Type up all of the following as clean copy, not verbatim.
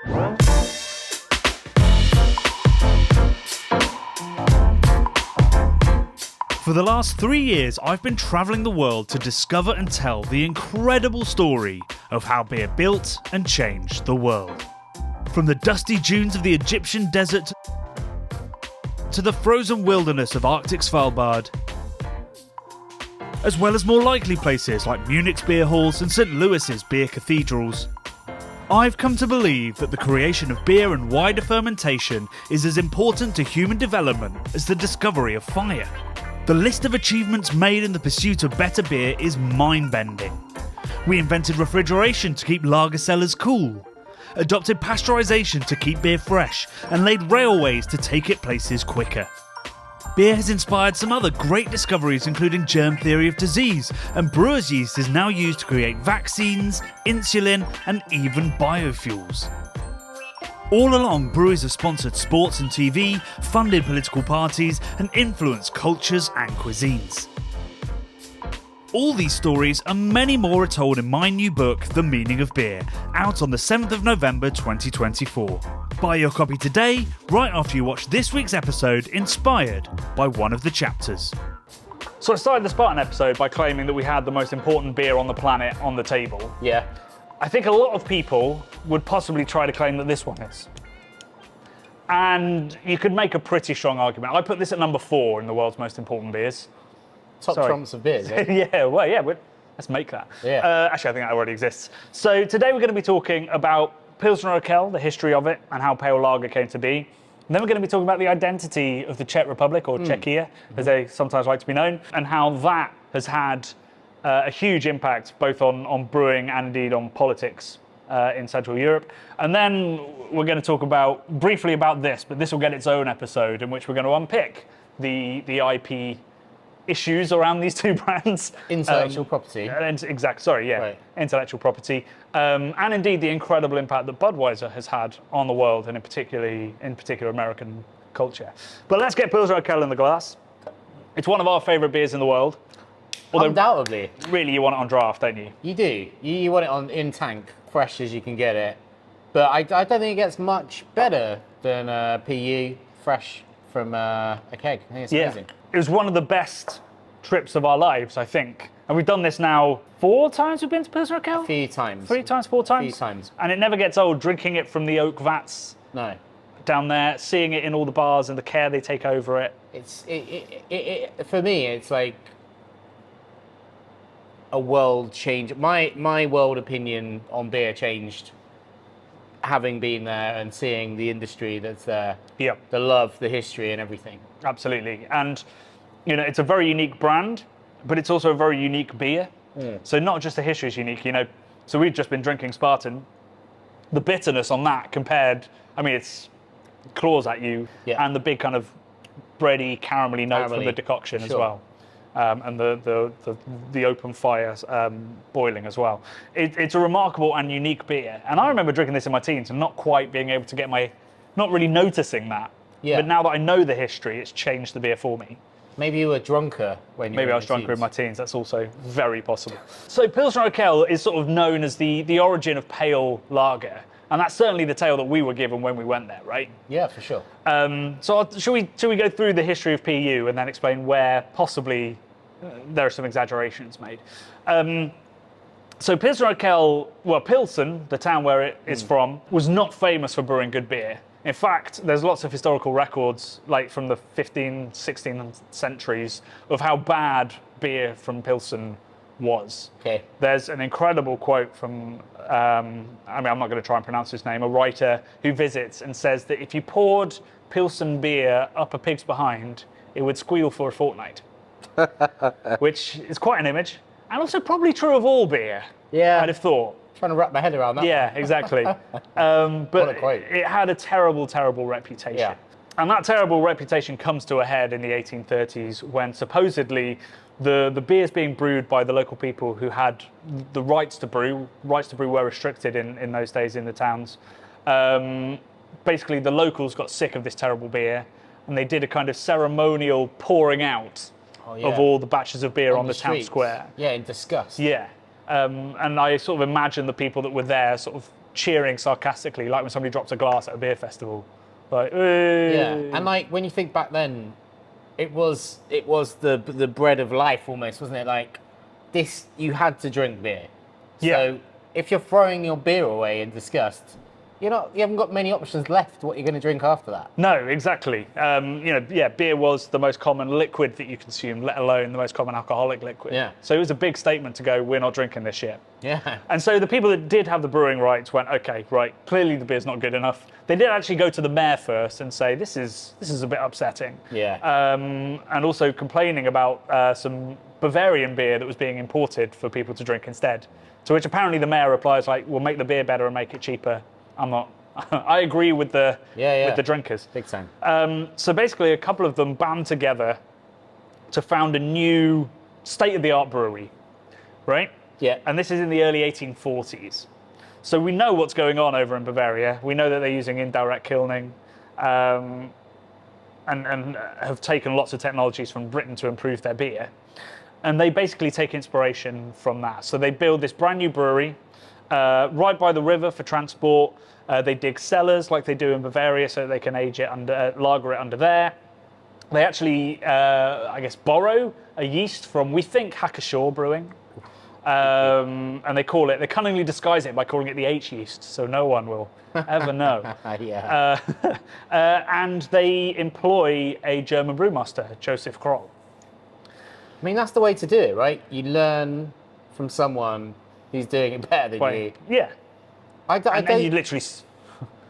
For the last 3 years, I've been travelling the world to discover and tell the incredible story of how beer built and changed the world. From the dusty dunes of the Egyptian desert to the frozen wilderness of Arctic Svalbard, as well as more likely places like Munich's beer halls and St. Louis's beer cathedrals. I've come to believe that the creation of beer and wider fermentation is as important to human development as the discovery of fire. The list of achievements made in the pursuit of better beer is mind-bending. We invented refrigeration to keep lager cellars cool, adopted pasteurisation to keep beer fresh, and laid railways to take it places quicker. Beer has inspired some other great discoveries, including germ theory of disease, and brewer's yeast is now used to create vaccines, insulin, and even biofuels. All along, breweries have sponsored sports and TV, funded political parties, and influenced cultures and cuisines. All these stories and many more are told in my new book, The Meaning of Beer, out on the 7th of November 2024. Buy your copy today, right after you watch this week's episode inspired by one of the chapters. So I started the Spartan episode by claiming that we had the most important beer on the planet on the table. Yeah. I think a lot of people would possibly try to claim that this one is. And you could make a pretty strong argument. I put this at number 4 in the world's most important beers. Top trumps of beers, eh? yeah, let's make that. Yeah. Actually, I think that already exists. So today we're going to be talking about Pilsner Urquell, the history of it, and how pale lager came to be. And then we're going to be talking about the identity of the Czech Republic, or Czechia, as they sometimes like to be known, and how that has had a huge impact both on brewing and indeed on politics in Central Europe. And then we're going to talk briefly about this, but this will get its own episode in which we're going to unpick the IP issues around these two brands. Intellectual property. Right. Intellectual property. And indeed the incredible impact that Budweiser has had on the world and in particular American culture. But let's get Pilsner Urquell in the glass. It's one of our favourite beers in the world. Although, undoubtedly. Really, you want it on draft, don't you? You do. You want it in tank, fresh as you can get it. But I don't think it gets much better than PU, fresh from a keg. I think it's amazing. It was one of the best trips of our lives, I think. And we've done this now 4 times we've been to Pilsner Urquell? A few times. 3 times, 4 times? A few times. And it never gets old drinking it from the oak vats. No. Down there, seeing it in all the bars and the care they take over it. For me, it's like a world change. My world opinion on beer changed having been there and seeing the industry that's there. Yeah. The love, the history and everything. Absolutely. And, it's a very unique brand, but it's also a very unique beer. So not just the history is unique, So we've just been drinking Spartan. The bitterness on that it's claws at you. Yeah. And the big kind of bready, caramelly note from the decoction as well. And the open fire boiling as well. It's a remarkable and unique beer. And I remember drinking this in my teens and not quite being able to not really noticing that. Yeah. But now that I know the history, it's changed the beer for me. Maybe you were drunker when you were Maybe I was drunker in my teens. That's also very possible. So Pilsner Urquell is sort of known as the origin of pale lager. And that's certainly the tale that we were given when we went there, right? Yeah, for sure. Should we go through the history of PU and then explain where possibly there are some exaggerations made? So Pilsner Urquell, Pilsen, the town where it is from, was not famous for brewing good beer. In fact, there's lots of historical records, like from the 15th, 16th centuries, of how bad beer from Pilsen was. Okay. There's an incredible quote from, I'm not going to try and pronounce his name, a writer who visits and says that if you poured Pilsen beer up a pig's behind, it would squeal for a fortnight. Which is quite an image, and also probably true of all beer. Yeah. I'd have thought. Trying to wrap my head around that. Yeah, exactly. But it had a terrible, terrible reputation. Yeah. And that terrible reputation comes to a head in the 1830s when supposedly the beers being brewed by the local people who had the rights to brew were restricted in those days in the towns. Basically, the locals got sick of this terrible beer and they did a kind of ceremonial pouring out of all the batches of beer on the town streets. square. Yeah, in disgust. Yeah. And I sort of imagine the people that were there sort of cheering sarcastically, like when somebody drops a glass at a beer festival. Like, "Hey." Yeah, and like when you think back then, it was the bread of life almost, wasn't it? Like this, you had to drink beer. Yeah. So if you're throwing your beer away in disgust, you haven't got many options left. What you're going to drink after that? No, exactly. Beer was the most common liquid that you consumed, let alone the most common alcoholic liquid. Yeah. So it was a big statement to go, we're not drinking this shit. Yeah. And so the people that did have the brewing rights went, okay, right, clearly the beer's not good enough. They did actually go to the mayor first and say, this is a bit upsetting. Yeah. And also complaining about some Bavarian beer that was being imported for people to drink instead. To which apparently the mayor replies like, we'll make the beer better and make it cheaper. I'm not. I agree with the drinkers. Big time. So basically, a couple of them band together to found a new state-of-the-art brewery, right? Yeah. And this is in the early 1840s. So we know what's going on over in Bavaria. We know that they're using indirect kilning, and have taken lots of technologies from Britain to improve their beer. And they basically take inspiration from that. So they build this brand new brewery right by the river for transport. They dig cellars like they do in Bavaria so they can age it lager it under there. They actually, borrow a yeast from, we think, Hackashaw Brewing. And they cunningly disguise it by calling it the H yeast, so no one will ever know. Yeah. And they employ a German brewmaster, Joseph Kroll. I mean, that's the way to do it, right? You learn from someone who's doing it better than you. Yeah. And you literally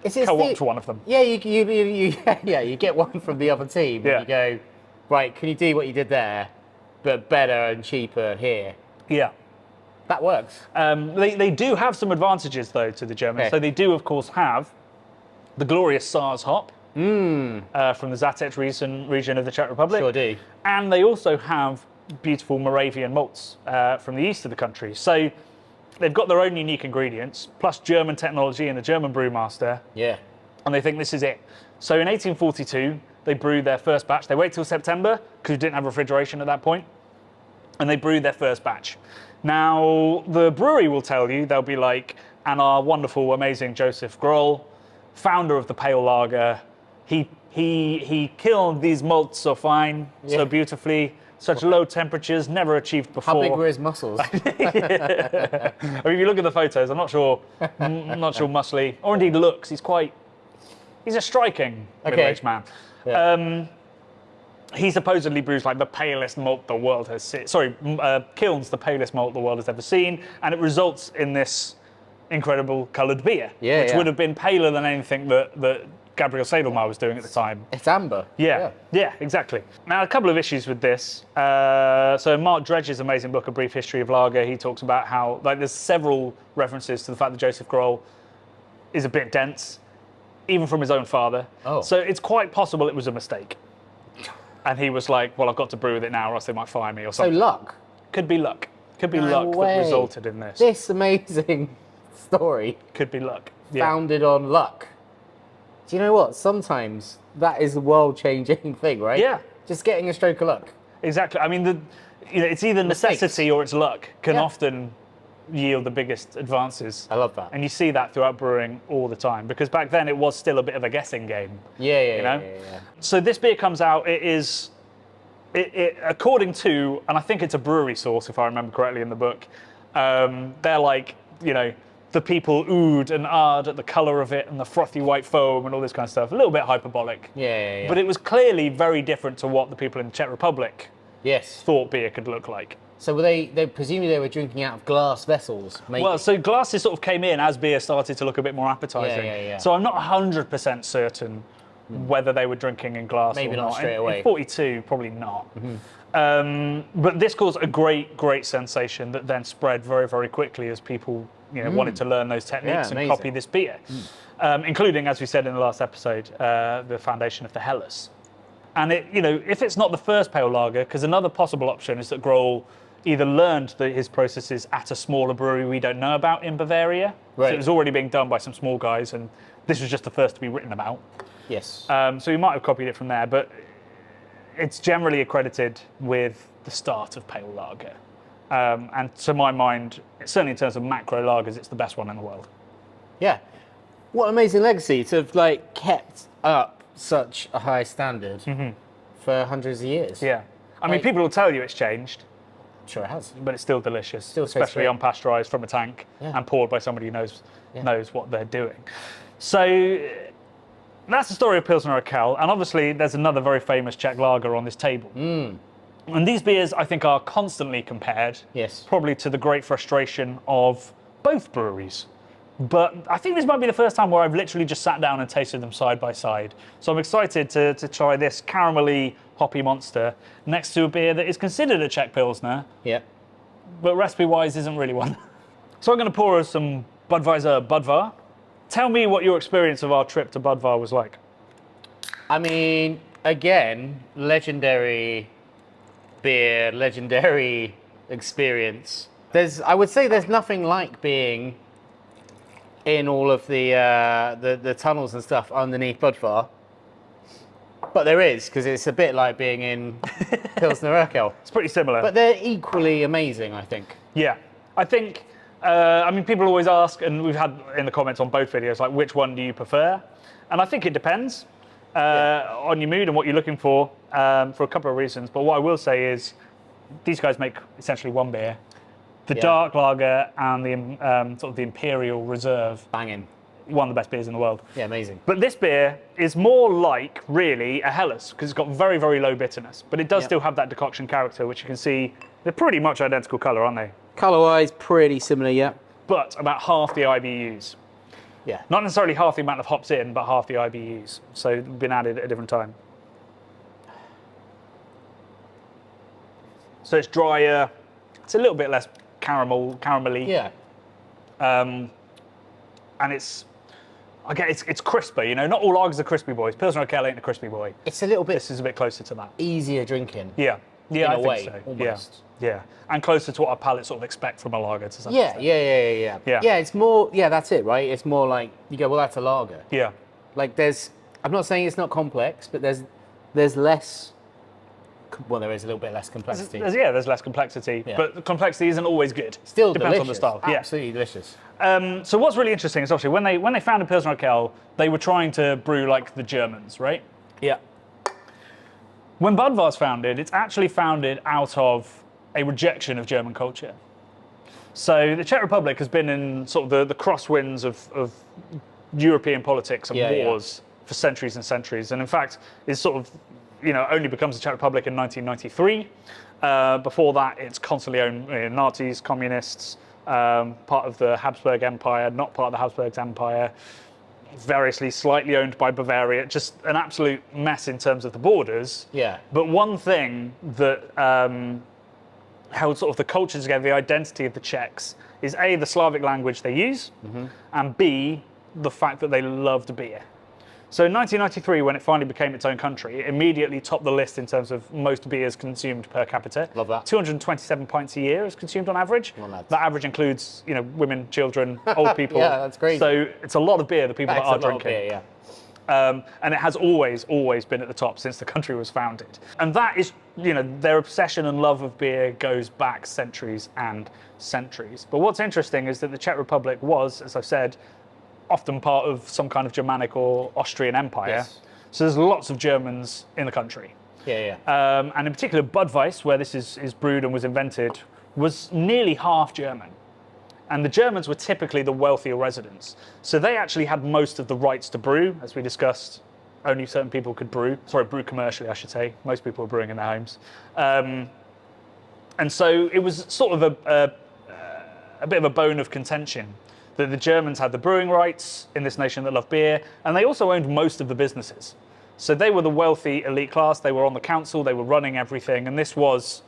it's co-opt one of them. Yeah, you get one from the other team. Yeah. And you go, right, can you do what you did there, but better and cheaper here? Yeah. That works. They do have some advantages, though, to the Germans. Okay. So they do, of course, have the glorious Saaz hop from the Zatec region of the Czech Republic. Sure do. And they also have beautiful Moravian malts from the east of the country. So they've got their own unique ingredients, plus German technology and the German brewmaster. Yeah. And they think this is it. So in 1842, they brewed their first batch. They wait till September because you didn't have refrigeration at that point. And they brewed their first batch. Now, the brewery will tell you, they'll be like, and our wonderful, amazing Joseph Groll, founder of the pale lager, he killed these malts so fine, so beautifully, such low temperatures, never achieved before. How big were his muscles? I mean, if you look at the photos, I'm not sure muscly, or indeed looks. He's a striking middle-aged man. Yeah. He supposedly brews like the palest malt the world has seen. Kilns the palest malt the world has ever seen, and it results in this incredible coloured beer, which would have been paler than anything that Gabriel Sedelmar was doing at the time. It's amber. Yeah, exactly. Now, a couple of issues with this. So Mark Dredge's amazing book, A Brief History of Lager, he talks about how there's several references to the fact that Joseph Groll is a bit dense, even from his own father. Oh. So it's quite possible it was a mistake. And he was like, well, I've got to brew with it now or else they might fire me or something. So luck. Could be luck. Could be No luck way. that resulted in this. This amazing story Could be luck. Yeah. founded on luck. Do you know what? Sometimes that is a world-changing thing, right? Yeah. Just getting a stroke of luck. Exactly. I mean, it's either Mistakes. necessity or it's luck can Yeah. often yield the biggest advances. I love that. And you see that throughout brewing all the time because back then it was still a bit of a guessing game. Yeah. So this beer comes out, it according to, and I think it's a brewery source if I remember correctly in the book, they're like, the people oohed and ahed at the colour of it and the frothy white foam and all this kind of stuff. A little bit hyperbolic. Yeah. But it was clearly very different to what the people in the Czech Republic thought beer could look like. So were they presumably they were drinking out of glass vessels, maybe? Well, so glasses sort of came in as beer started to look a bit more appetizing. Yeah. So I'm not 100% certain whether they were drinking in glass Maybe or not not. straight In away. 42, probably not. But this caused a great sensation that then spread very, very quickly as people wanted to learn those techniques and amazing. copy this beer, including, as we said in the last episode, the foundation of the Helles. And if it's not the first pale lager, because another possible option is that Groll either learned his processes at a smaller brewery we don't know about in Bavaria, so it was already being done by some small guys, and this was just the first to be written about. Yes. So he might have copied it from there, but it's generally accredited with the start of pale lager. And to my mind, certainly in terms of macro lagers, it's the best one in the world. Yeah. What an amazing legacy to have like kept up such a high standard for hundreds of years. Yeah. I mean, Like- people will tell you it's changed, Sure it has. but it's still delicious, Still tastes especially great. unpasteurized from a tank Yeah. and poured by somebody who knows what they're doing. So that's the story of Pilsner Urquell, and obviously there's another very famous Czech lager on this table. And these beers, I think, are constantly compared, Yes. probably to the great frustration of both breweries. But I think this might be the first time where I've literally just sat down and tasted them side by side. So I'm excited to try this caramelly, hoppy monster next to a beer that is considered a Czech Pilsner, Yeah. but recipe-wise isn't really one. So I'm going to pour us some Budvar. Tell me what your experience of our trip to Budvar was like. I mean, again, legendary beer, legendary experience. I would say there's nothing like being in all of the tunnels and stuff underneath Budvar. But there is, because it's a bit like being in Pilsner Urquell. It's pretty similar. But they're equally amazing, I think. Yeah, I think, I mean, people always ask, and we've had in the comments on both videos, like, which one do you prefer? And I think it depends on your mood and what you're looking for a couple of reasons. But what I will say is, these guys make essentially one beer. The dark lager and the sort of the Imperial Reserve, Banging. one of the best beers in the world. Yeah, amazing. But this beer is more like, really, a Helles, because it's got very, very low bitterness. But it does still have that decoction character, which you can see, they're pretty much identical colour, aren't they? Colour-wise, pretty similar, yeah. But about half the IBUs. Yeah. Not necessarily half the amount of hops in, but half the IBUs. So been added at a different time. So it's drier. It's a little bit less caramelly. Yeah. And it's crisper, you know. Not all lagers are crispy boys. Pilsner Urquell ain't a crispy boy. It's a little bit This is a bit closer to that. easier drinking. Yeah. Yeah, In I a think way, so. almost. Yeah. And closer to what our palate sort of expect from a lager to some Yeah, extent. yeah. Yeah. Yeah, it's more, yeah, that's it, right? It's more like, you go, well, that's a lager. Yeah. Like I'm not saying it's not complex, but there's less, well, there is a little bit less complexity. There's less complexity, Yeah. but the complexity isn't always good. Still depends delicious. on the style. Absolutely delicious. Yeah. So what's really interesting is obviously when they founded Pilsner Urquell, they were trying to brew like the Germans, right? Yeah. When Budvar's founded, it's actually founded out of a rejection of German culture. So the Czech Republic has been in sort of the crosswinds of European politics and wars for centuries and centuries, and in fact, is sort of, you know, only becomes the Czech Republic in 1993. Before that, it's constantly owned Nazis, communists, part of the Habsburg Empire, not part of the Habsburg Empire, variously slightly owned by Bavaria, just an absolute mess in terms of the borders. Yeah. But one thing that held sort of the culture together, the identity of the Czechs, is A, the Slavic language they use, and B, the fact that they loved beer. So in 1993, when it finally became its own country, it immediately topped the list in terms of most beers consumed per capita. Love that. 227 pints a year is consumed on average. Well, that's- That average includes, you know, women, children, old people. Yeah, that's crazy. So it's a lot of beer, the people That's that are a lot of drinking. beer, yeah. And it has always been at the top since the country was founded. And that is, you know, their obsession and love of beer goes back centuries and centuries. But what's interesting is that the Czech Republic was, as I've said, often part of some kind of Germanic or Austrian empire. Yes. So there's lots of Germans in the country. Yeah. And in particular, Budweiss, where this is brewed and was invented, was nearly half German. And the Germans were typically the wealthier residents. So they actually had most of the rights to brew, as we discussed. Only certain people could brew. Sorry, brew commercially, I should say. Most people were brewing in their homes. And so it was sort of a bit of a bone of contention that the Germans had the brewing rights in this nation that loved beer, and they also owned most of the businesses. So they were the wealthy elite class, they were on the council, they were running everything, and this was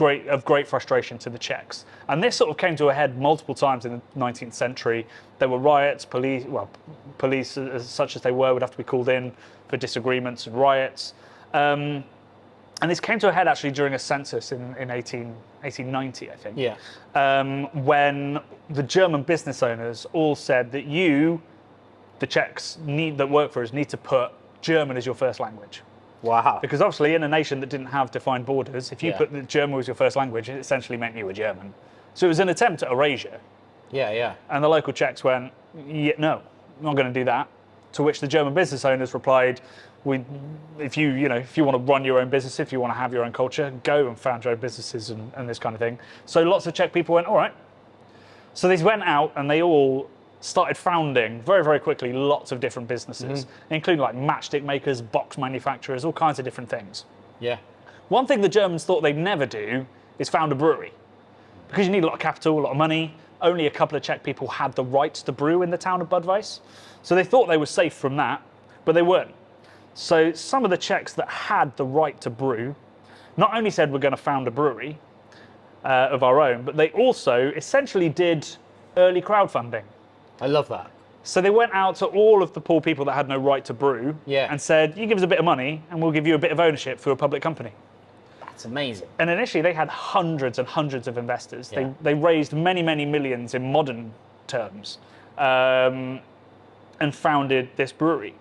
of great frustration to the Czechs. And this sort of came to a head multiple times in the 19th century. There were riots, police such as they were would have to be called in for disagreements and riots. And this came to a head actually during a census in 1890, I think. Yeah. When the German business owners all said that you, the Czechs that work for us, need to put German as your first language. Wow. Because obviously, in a nation that didn't have defined borders, if you Yeah. put that German was your first language, it essentially meant you were German. So it was an attempt at erasure. Yeah. And the local Czechs went, yeah, no, I'm not going to do that. To which the German business owners replied, if you want to run your own business, if you want to have your own culture, go and found your own businesses and this kind of thing. So lots of Czech people went, all right. So they went out and they all started founding very, very quickly lots of different businesses, including like matchstick makers, box manufacturers, all kinds of different things. Yeah. One thing the Germans thought they'd never do is found a brewery. Because you need a lot of capital, a lot of money. Only a couple of Czech people had the rights to brew in the town of Budweis. So they thought they were safe from that, but they weren't. So some of the Czechs that had the right to brew not only said we're going to found a brewery of our own, but they also essentially did early crowdfunding. I love that. So they went out to all of the poor people that had no right to brew and said, you give us a bit of money and we'll give you a bit of ownership through a public company. That's amazing. And initially they had hundreds and hundreds of investors. Yeah. They raised many, many millions in modern terms and founded this brewery.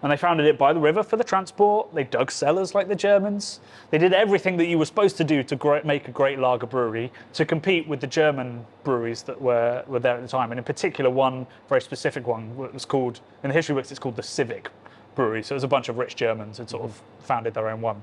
And they founded it by the river for the transport. They dug cellars like the Germans. They did everything that you were supposed to do to make a great lager brewery to compete with the German breweries that were there at the time. And in particular, one very specific one was called, in the history books, it's called the Civic Brewery. So it was a bunch of rich Germans who sort of founded their own one.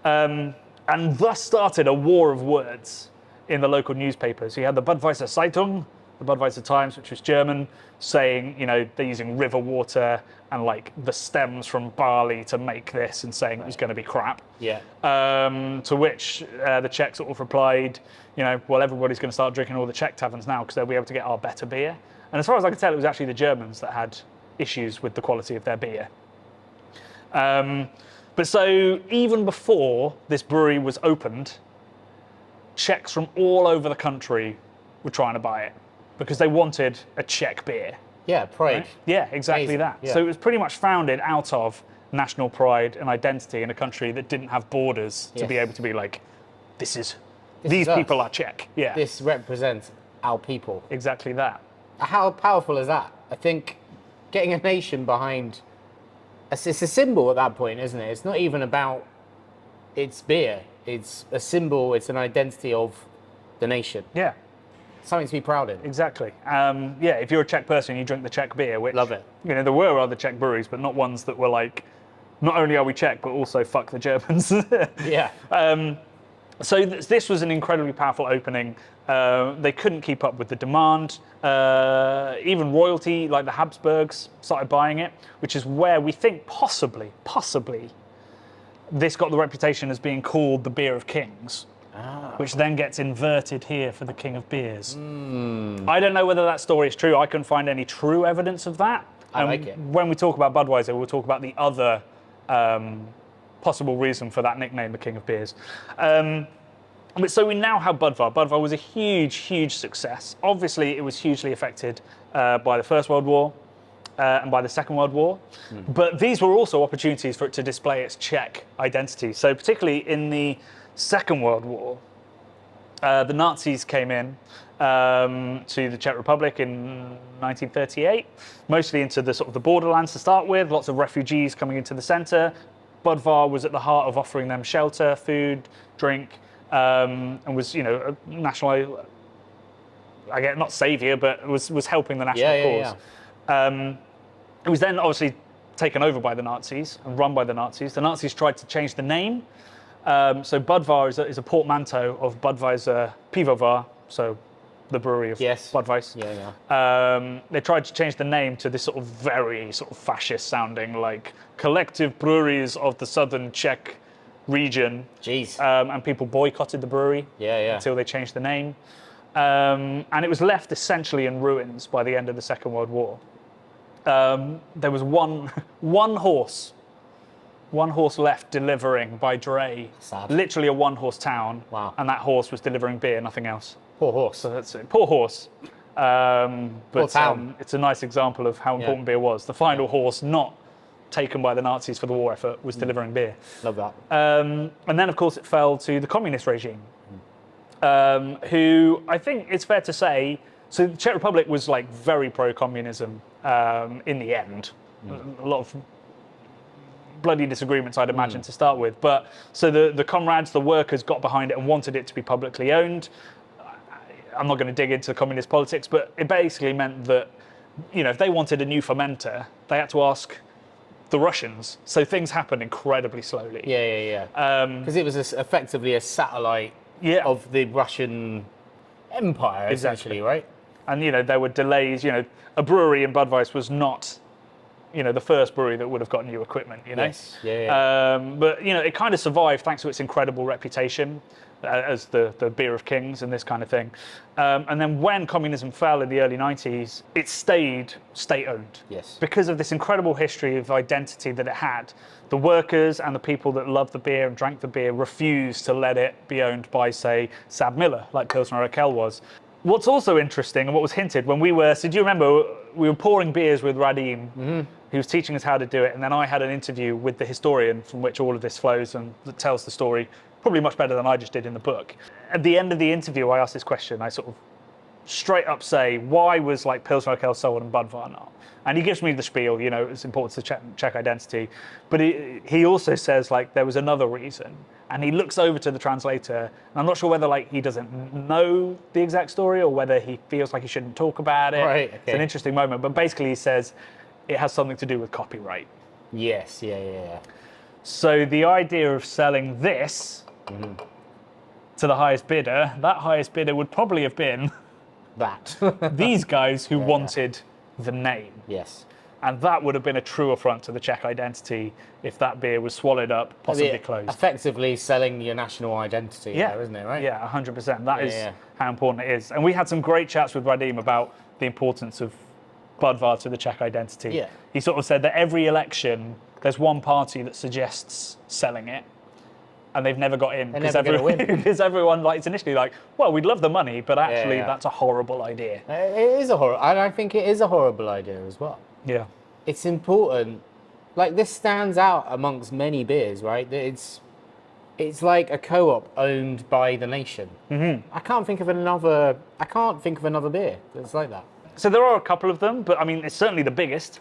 And thus started a war of words in the local newspapers. You had the Budweiser Zeitung, the Budweiser Times, which was German, saying, they're using river water and like the stems from barley to make this and saying it was going to be crap. Yeah. To which the Czechs sort of replied, well, everybody's going to start drinking all the Czech taverns now because they'll be able to get our better beer. And as far as I can tell, it was actually the Germans that had issues with the quality of their beer. But so even before this brewery was opened, Czechs from all over the country were trying to buy it because they wanted a Czech beer. Yeah, pride. Right? Yeah, exactly Amazing. that. Yeah. So it was pretty much founded out of national pride and identity in a country that didn't have borders to be able to be like, these is people us. are Czech. Yeah, This represents our people. exactly that. How powerful is that? I think getting a nation behind, it's a symbol at that point, isn't it? It's not even about its beer. It's a symbol, it's an identity of the nation. Yeah, Something to be proud of. exactly. If you're a Czech person, you drink the Czech beer, which Love it. There were other Czech breweries, but not ones that were like, not only are we Czech, but also fuck the Germans. Yeah. So this was an incredibly powerful opening. They couldn't keep up with the demand. Even royalty, like the Habsburgs, started buying it, which is where we think possibly, this got the reputation as being called the beer of kings, which then gets inverted here for the king of beers. I don't know whether that story is true. I couldn't find any true evidence of that. I like it. When we talk about Budweiser, we'll talk about the other possible reason for that nickname, the king of beers. So we now have Budvar. Budvar was a huge, huge success. Obviously, it was hugely affected by the First World War and by the Second World War. But these were also opportunities for it to display its Czech identity. So particularly in the Second World War, the Nazis came in to the Czech Republic in 1938, mostly into the sort of the borderlands to start with, lots of refugees coming into the centre. Budvar was at the heart of offering them shelter, food, drink, and was, a national, I get not saviour, but was helping the national cause. Yeah. It was then obviously taken over by the Nazis and run by the Nazis. The Nazis tried to change the name. So Budvar is a portmanteau of Budweiser Pivovar, so the brewery of Budweis. Yeah. They tried to change the name to this sort of very sort of fascist sounding, like collective breweries of the southern Czech region. Jeez. And people boycotted the brewery until they changed the name. And it was left essentially in ruins by the end of the Second World War. There was one horse left delivering by dray. Sad. Literally a one-horse town. Wow. And that horse was delivering beer, nothing else. Poor horse. So that's it. Poor horse. But town. It's a nice example of how important beer was. The final horse, not taken by the Nazis for the war effort, was delivering beer. Love that. And then, of course, it fell to the communist regime, who I think it's fair to say, so the Czech Republic was like very pro-communism in the end. A lot of bloody disagreements, I'd imagine, to start with. But so the comrades, the workers got behind it and wanted it to be publicly owned. I'm not going to dig into communist politics, but it basically meant that, if they wanted a new fermenter, they had to ask the Russians. So things happened incredibly slowly. Yeah. Because it was effectively a satellite of the Russian Empire, essentially, right? And, there were delays. A brewery in Budvar was not, the first brewery that would have got new equipment, Yes. Yeah. But, it kind of survived thanks to its incredible reputation as the beer of kings and this kind of thing. And then when communism fell in the early 90s, it stayed state-owned. Yes. Because of this incredible history of identity that it had. The workers and the people that loved the beer and drank the beer refused to let it be owned by, say, Sab Miller, like Pilsner Urquell was. What's also interesting, and what was hinted when we were, so do you remember, we were pouring beers with Radim, he was teaching us how to do it, and then I had an interview with the historian from which all of this flows and that tells the story probably much better than I just did in the book. At the end of the interview, I asked this question. I sort of straight up say, why was like Pilsner Urquell sold and Budvar not? And he gives me the spiel, it's important to Czech identity. But he also says like there was another reason. And he looks over to the translator, and I'm not sure whether like he doesn't know the exact story or whether he feels like he shouldn't talk about it. Right, okay. It's an interesting moment, but basically he says it has something to do with copyright. Yes, yeah. So the idea of selling this to the highest bidder, that highest bidder would probably have been That. these guys who wanted the name. Yes. And that would have been a true affront to the Czech identity if that beer was swallowed up, possibly closed. Effectively selling your national identity there, isn't it, right? Yeah, 100%. That is how important it is. And we had some great chats with Radim about the importance of Budvar to the Czech identity. Yeah. He sort of said that every election, there's one party that suggests selling it, and they've never got in because everyone it's initially like, well, we'd love the money, but actually that's a horrible idea. It is a horrible, and I think it is a horrible idea as well. Yeah. It's important. Like this stands out amongst many beers, right? It's like a co-op owned by the nation. I can't think of another beer that's like that. So there are a couple of them, but I mean, it's certainly the biggest,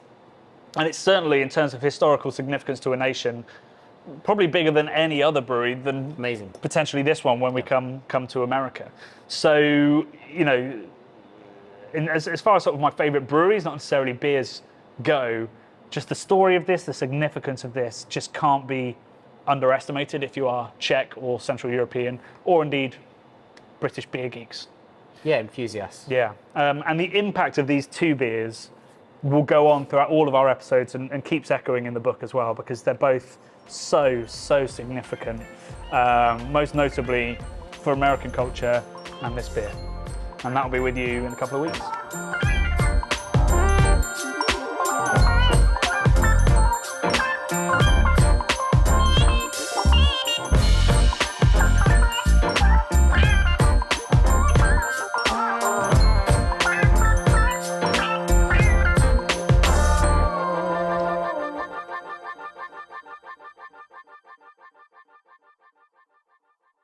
and it's certainly in terms of historical significance to a nation, probably bigger than any other brewery than Amazing. Potentially this one when we come to America. So, as far as sort of my favorite breweries, not necessarily beers, go, just the story of this, the significance of this just can't be underestimated if you are Czech or Central European or indeed British beer geeks. Yeah, enthusiasts. Yeah, and the impact of these two beers will go on throughout all of our episodes and keeps echoing in the book as well, because they're both so significant, most notably for American culture and this beer. And that'll be with you in a couple of weeks.